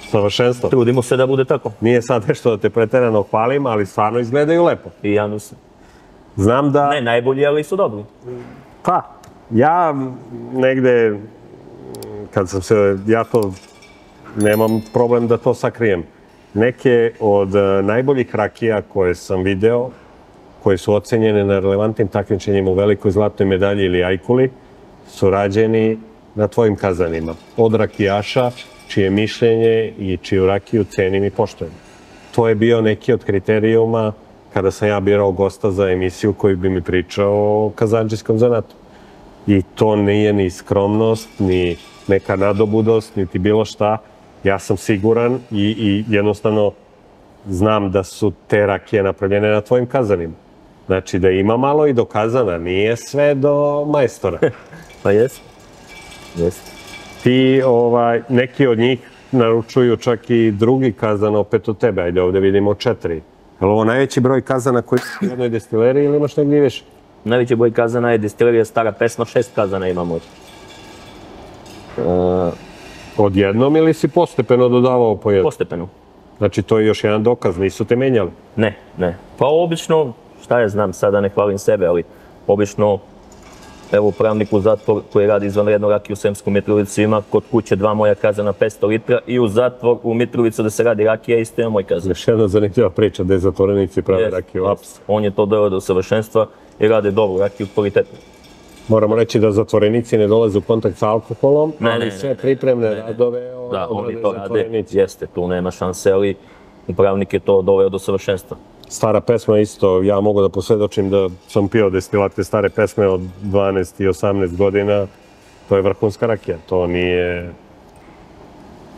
savršenstvo. Trudimo se da bude tako. Nije sad nešto da te preterano hvalim, ali stvarno izgledaju lepo. I ja mislim. Znam da... Ne najbolji, ali su dobri. Pa, ja negde, kad sam se, ja to nemam problem da to sakrijem. Neke od najboljih rakija koje sam video, koje su ocenjene na relevantnim takmičenjima u velikoj zlatnoj medalji ili ajkuli, su rađeni na tvojim kazanima. Od rakijaša, čije mišljenje i čiju rakiju cenim i poštujem. To je bio neki od kriterijuma kada sam ja birao gosta za emisiju koji bi mi pričao o kazandžijskom zanatu. I to nije ni skromnost, ni neka nadobudost, niti bilo šta. Ja sam siguran i jednostavno znam da su te rakije napravljene na tvojim kazanima. Znači da ima malo i do kazana, nije sve do majstora. Pa jes. Jes. Ti, neki od njih naručuju čak i drugi kazan opet od tebe. Ajde, ovde vidimo 4. Je li ovo najveći broj kazana koji su u jednoj destileriji ili imaš negdje više? Najveći broj kazana je destilerija Stara Pesma, 6 kazana imamo. Odjednom ili si postepeno dodavao po jednom? Postepeno. Znači to je još jedan dokaz, nisu te menjali? Ne, ne. Pa obično, šta ja znam, sada ne hvalim sebe, ali obično, evo upravnik u zatvor koji radi izvanredno rakiju u Sremsku Mitrovicu ima kod kuće 2 moja kazana 500 litra i u zatvor u Mitrovicu da se radi rakija isto ima moj kazan. Još jedna zanimljiva priča gde zatvorenici prave rakiju. On je to doveo do savršenstva i rade dobru rakiju, kvalitetnu. Moramo reći da zatvorenici ne dolaze u kontakt sa alkoholom, ali sve pripremne radove odrade zatvorenici. Jeste, tu nema šanse, ali upravnik je to doveo do savršenstva. Stara pesma isto, ja mogu da posvjedočim da sam pio destilate Stare pesme od 12 i 18 godina. To je vrhunska rakija, to nije...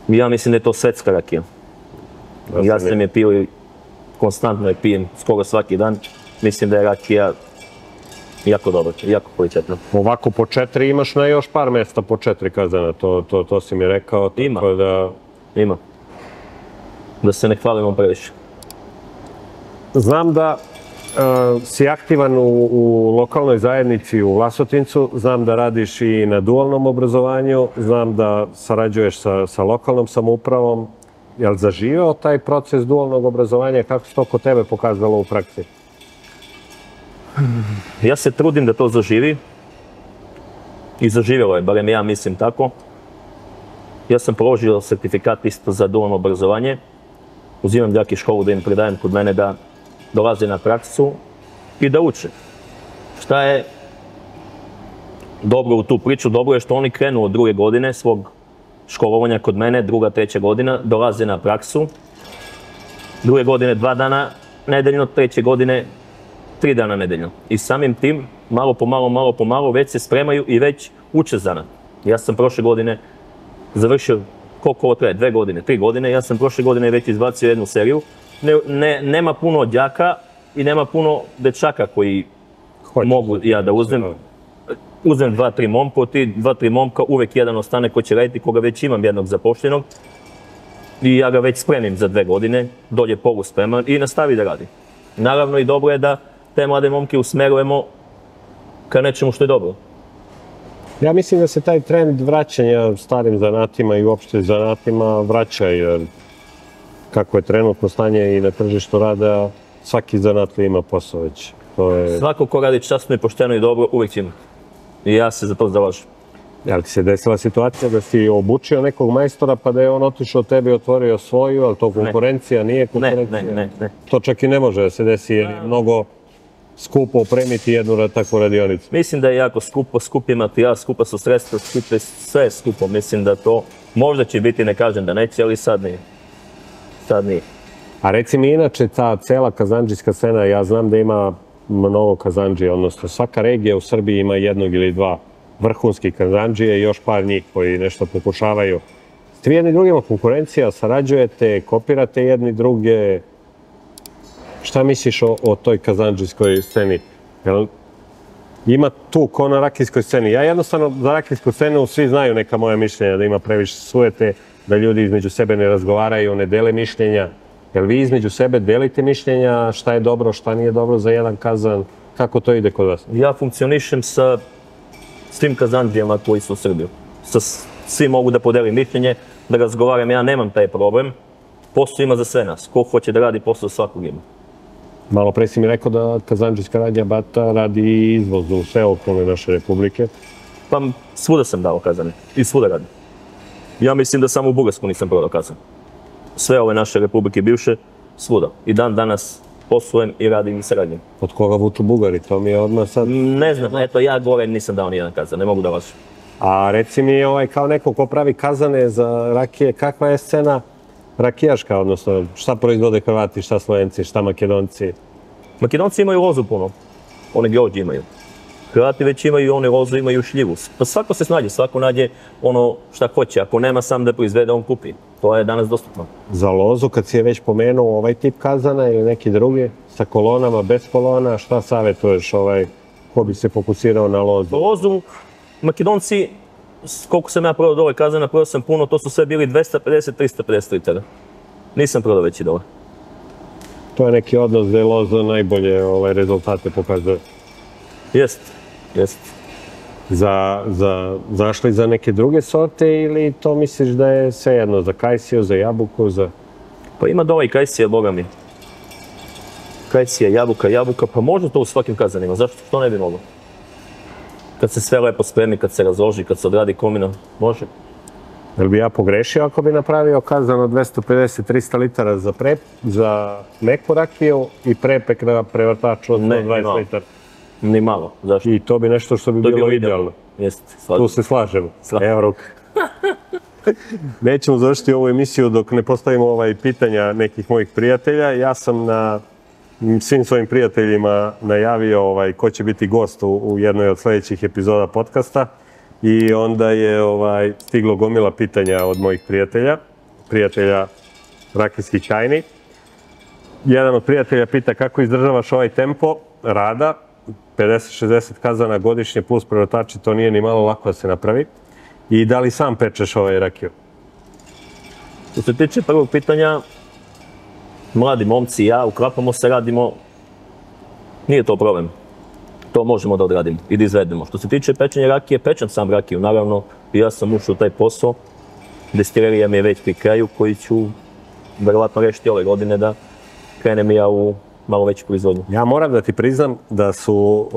Ja mislim da je to svetska rakija. Ja sam je pio i konstantno je pijem skoro svaki dan. Mislim da je rakija jako dobra, jako kvalitetna. Ovako po 4 imaš na još par mesta po 4 kazana, to si mi rekao. Ima, ima. Da se ne hvalimo previše. Znam da si aktivan u lokalnoj zajednici u Vlasotincu, znam da radiš i na dualnom obrazovanju, znam da sarađuješ sa lokalnom samoupravom. Je li zaživeo taj proces dualnog obrazovanja? Kako se to kod tebe pokazalo u praksi? Ja se trudim da to zaživi. I zaživjelo je, barem ja mislim tako. Ja sam položio sertifikat isto za dualno obrazovanje. Uzimam đake školu da im predajem kod mene da dolaze na praksu i da uče. Šta je dobro u tu priču? Dobro je što oni krenu od 2. godine svog školovanja kod mene, 2., 3. godina, dolaze na praksu. 2. godine 2 dana nedeljno, 3. godine 3 dana nedeljno. I samim tim, malo po malo, već se spremaju i već uče zanat. Ja sam prošle godine završio koliko ovo traje, 2 godine, 3 godine, ja sam prošle godine već izbacio jednu seriju. Nema puno đaka i nema puno dečaka koji mogu ja da uzmem. Uzmem 2-3 momka, od ti 2-3 momka uvek jedan ostane ko će raditi, koga već imam jednog zapošljenog. I ja ga već spremim za 2 godine, dolje poluspreman i nastavi da radi. Naravno i dobro je da te mlade momke usmerujemo ka nečemu što je dobro. Ja mislim da se taj trend vraćanja starim zanatima i uopšte zanatima vraća, jer kako je trenutno stanje i na tržištu rada, svaki zanat ima posao već. Svako ko radi časno i pošteno i dobro, uvijek će imati. I ja se za to zalažem. Jel ti se desila situacija da si obučio nekog majstora pa da je on otišao od tebe i otvorio svoju, ali to konkurencija nije konkurencija? Ne. To čak i ne može da se desi jer je mnogo skupo opremiti jednu takvu radionicu. Mislim da je jako skupo, skup je materijal, skupa su sredstva, sve je skupo. Mislim da to možda će biti, ne kažem da neće, ali sad nije. A reci mi inače, ta cela kazandžijska scena, ja znam da ima mnogo kazandžija, odnosno svaka regija u Srbiji ima jednog ili dva vrhunskih kazandžije i još par njih koji nešto pokušavaju. Ste vi jedni drugima konkurencija, sarađujete, kopirate jedni druge? Šta misliš o toj kazandžijskoj sceni? Ima tu ko na rakijskoj sceni. Ja jednostavno za rakijsku scenu svi znaju neka moja mišljenja, da ima previše sujete, da ljudi između sebe ne razgovaraju, ne dele mišljenja. Jel vi između sebe delite mišljenja šta je dobro, šta nije dobro za jedan kazan? Kako to ide kod vas? Ja funkcionišem sa svim kazandžijama koji su u Srbiji. Svi mogu da podelim mišljenje, da razgovaram, ja nemam taj problem. Posao ima za sve nas. Ko hoće da radi posao, svakog ima. Malo pre si mi rekao da kazandžijska radnja Bata radi izvoz u sve okolne naše republike. Pa svuda sam dao kazane i svuda radim. Ja mislim da samo u Bugarsku nisam prodao kazan. Sve ove naše republike bivše, svuda. I dan danas poslujem i radim i saradim. Od koga vuču Bugari? To mi je odmah sad... Ne znam, eto ja gore nisam dao nijedan kazan, ne mogu da lažem. A reci mi, kao neko ko pravi kazane za rakije, kakva je scena rakijaška, odnosno šta proizvode Hrvati, šta Slovenci, šta Makedonci? Makedonci imaju lozu puno, oni grožđe imaju. Hrvati već imaju one lozu, imaju šljivu. Pa svako se snađe, svako nađe ono šta hoće. Ako nema sam da proizvede, on kupi. To je danas dostupno. Za lozu, kad si je već pomenuo ovaj tip kazana ili neki drugi, sa kolonama, bez kolona, šta savjetuješ ko bi se fokusirao na lozu? Lozu, Makedonci, koliko sam ja prodao dole kazana, prodao sam puno, to su sve bili 250-350 litara. Nisam prodao veći dole. To je neki odnos gde loza najbolje rezultate pokazuje. Jest. Zašli za neke druge sorte ili to misliš da je svejedno za kajsiju, za jabuku, za... Pa ima dole i kajsija, boga mi. Kajsija, jabuka, pa može to u svakim kazanima, zašto to ne bi moglo? Kad se sve lepo spremi, kad se razloži, kad se odradi komina, može. Jel bi ja pogrešio ako bi napravio kazan od 250-300 litara za meku rakiju i prepek na prevrtaču od 120 litara? Ni malo, zašto? I to bi nešto što bi bilo idealno. Jeste, slažemo. Tu se slažemo. Evo ruka. Nećemo završiti ovu emisiju dok ne postavimo pitanja nekih mojih prijatelja. Ja sam na svim svojim prijateljima najavio ko će biti gost u jednoj od sljedećih epizoda podcasta. I onda je stiglo gomila pitanja od mojih prijatelja rakijskih tajni. Jedan od prijatelja pita kako izdržavaš ovaj tempo rada, 50-60 kazana godišnje plus prevrtači, to nije ni malo lako da se napravi. I da li sam pečeš rakiju? Što se tiče prvog pitanja, mladi momci i ja uklapamo se, radimo, nije to problem. To možemo da odradimo i da izvedemo. Što se tiče pečenja rakije, pečem sam rakiju, naravno. Ja sam ušao u taj posao. Destilerija mi je već pri kraju, koji ću verovatno rešiti ove godine da krenem ja u malo veću proizvodnju. Ja moram da ti priznam da su,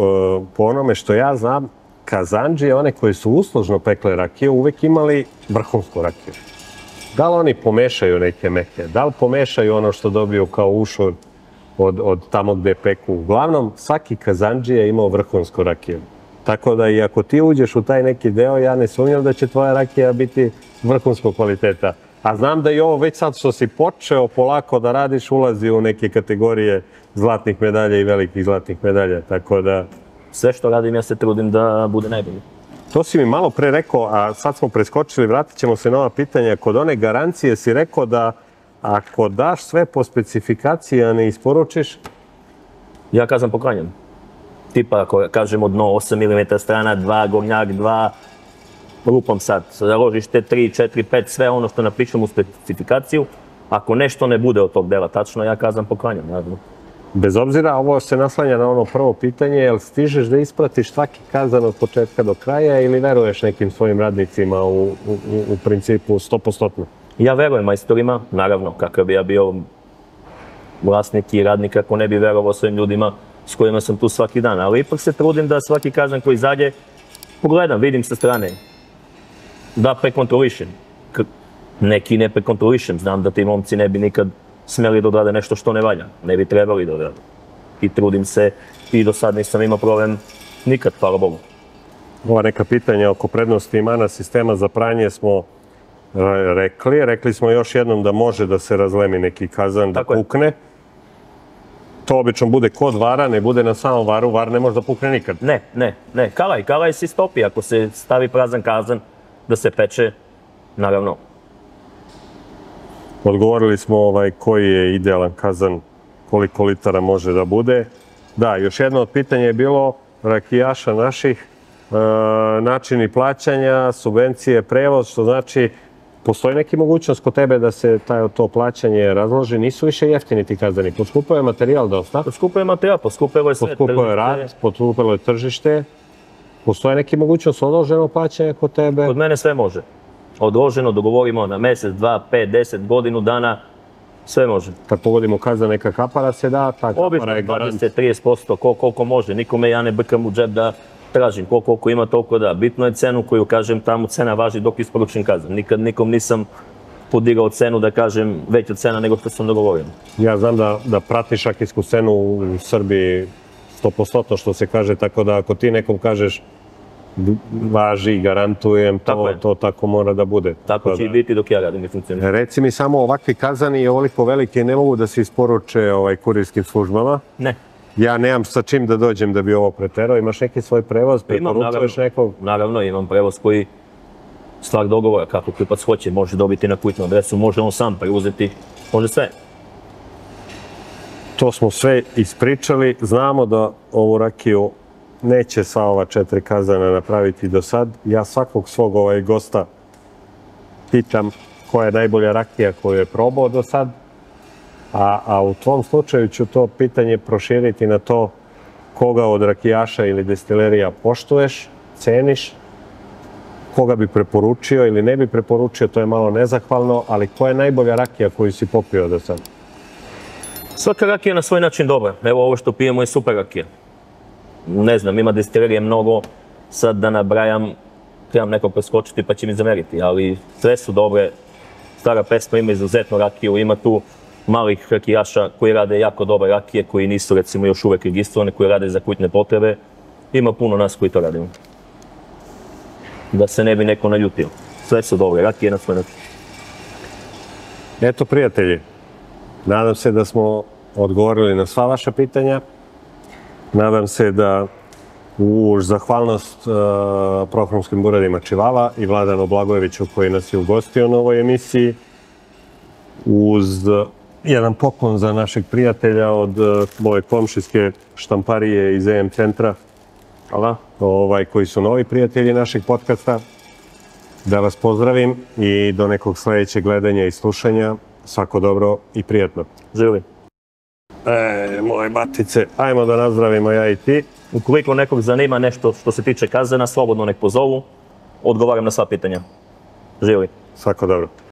po onome što ja znam, kazandžije, one koji su uslužno pekle rakiju, uvek imali vrhunsku rakiju. Da li oni pomešaju neke meke? Da li pomešaju ono što dobiju kao ušor od tamo gde peku? Uglavnom, svaki kazandžija je imao vrhunsku rakiju. Tako da i ako ti uđeš u taj neki deo, ja ne sumnjam da će tvoja rakija biti vrhunskog kvaliteta. A znam da i ovo već sad što si počeo polako da radiš, ulazi u neke kategorije zlatnih medalja i velikih zlatnih medalja, tako da... Sve što radim, ja se trudim da bude najbolji. To si mi malo pre rekao, a sad smo preskočili, vratit ćemo se na ova pitanja. Kod one garancije si rekao da ako daš sve po specifikaciji, a ne isporučiš? Ja kazam poklanjam. Tipa ako kažemo dno 8 mm strana, 2 gornjak, 2 lupom sad, založište 3, 4, 5, sve ono što napišem u specifikaciju. Ako nešto ne bude od tog dela tačno, ja kazam poklanjam. Naravno. Bez obzira, ovo se naslanja na ono prvo pitanje, jel stižeš da ispratiš svaki kazan od početka do kraja ili veruješ nekim svojim radnicima u principu 100%? Ja verujem majstorima, naravno, kakav bi ja bio vlasnik i radnik ako ne bi verovao svojim ljudima s kojima sam tu svaki dan. Ali ipak se trudim da svaki kazan koji izađe pogledam, vidim sa strane, da prekontrolišem. Neki ne prekontrolišem, znam da ti momci ne bi nikad smeli da odrade nešto što ne valja, ne bi trebali da odrade. I trudim se i do sad nisam imao problem nikad, hvala Bogu. Ova neka pitanja oko prednosti i mana sistema za pranje smo rekli smo još jednom da može da se razlemi neki kazan, da pukne. To obično bude kod vara, ne bude na samom varu, var ne može da pukne nikad. Ne, kalaj se istopi, ako se stavi prazan kazan da se peče, naravno. Odgovorili smo koji je idealan kazan, koliko litara može da bude. Da, još jedno od pitanja je bilo rakijaša naših, načini plaćanja, subvencije, prevoz, što znači postoji neki mogućnost kod tebe da se to plaćanje razloži, nisu više jeftini ti kazani, poskupio je materijal dosta. Poskupio je materijal, poskupilo je sve. Poskupio je rad, poskupilo je tržište. Postoji neki mogućnost odloženo plaćanje kod tebe? Kod mene sve može. Odloženo, dogovorimo na mjesec, 2, 5, 10, godinu dana, sve može. Kad pogodimo kazan neka kapara se da, ta kapara je garant. 20-30%, koliko može. Nikome ja ne brkam u džep da tražim koliko ima, toliko da. Bitno je cenu koju kažem, tamo cena važi dok isporučim kazan. Nikad nikom nisam podigao cenu da kažem veća cena nego što sam dogovorio. Ja znam da pratiš akijsku scenu u Srbiji 100% što se kaže, tako da ako ti nekom kažeš važi, garantujem, to tako mora da bude. Tako će i biti dok ja radim i funkcioniram. Reci mi samo, ovakvi kazani i ovoliko velike ne mogu da se isporuče kurirskim službama? Ne. Ja nemam sa čim da dođem da bi ovo preterao. Imaš neki svoj prevoz, preporučuješ nekog? Naravno, imam prevoz koji stvar dogovora, kako kupac hoće, može dobiti na kućnu adresu, može on sam preuzeti, može sve. To smo sve ispričali. Znamo da ovu rakiju neće sva ova 4 kazana napraviti do sad. Ja svakog svog gosta pitam koja je najbolja rakija koju je probao do sad. A u tvom slučaju ću to pitanje proširiti na to koga od rakijaša ili destilerija poštuješ, ceniš, koga bi preporučio ili ne bi preporučio, to je malo nezahvalno, ali koja je najbolja rakija koju si popio do sad? Svaka rakija je na svoj način dobra. Evo ovo što pijemo je super rakija. Ne znam, ima destilerije mnogo, sad da nabrajam, trebam neko preskočiti pa će mi zameriti, ali sve su dobre. Stara pesma ima izuzetno rakiju, ima tu malih rakijaša koji rade jako dobre rakije, koji nisu recimo još uvek registrovane, koji rade za kućne potrebe. Ima puno nas koji to radimo. Da se ne bi neko naljutio. Sve su dobre rakije na svoj način. Eto prijatelji, nadam se da smo odgovorili na sva vaša pitanja. Nadam se da uz zahvalnost programskim buradima Čivava i Vladanu Blagojeviću koji nas je ugostio na ovoj emisiji, uz jedan poklon za našeg prijatelja od moje komšijske štamparije iz EM centra, koji su novi prijatelji našeg podcasta, da vas pozdravim i do nekog sljedećeg gledanja i slušanja. Svako dobro i prijatno. Živim. Moje batice, ajmo da nazdravimo ja i ti. Ukoliko nekog zanima nešto što se tiče kazana, slobodno nek pozovu. Odgovaram na sva pitanja. Živim. Svako dobro.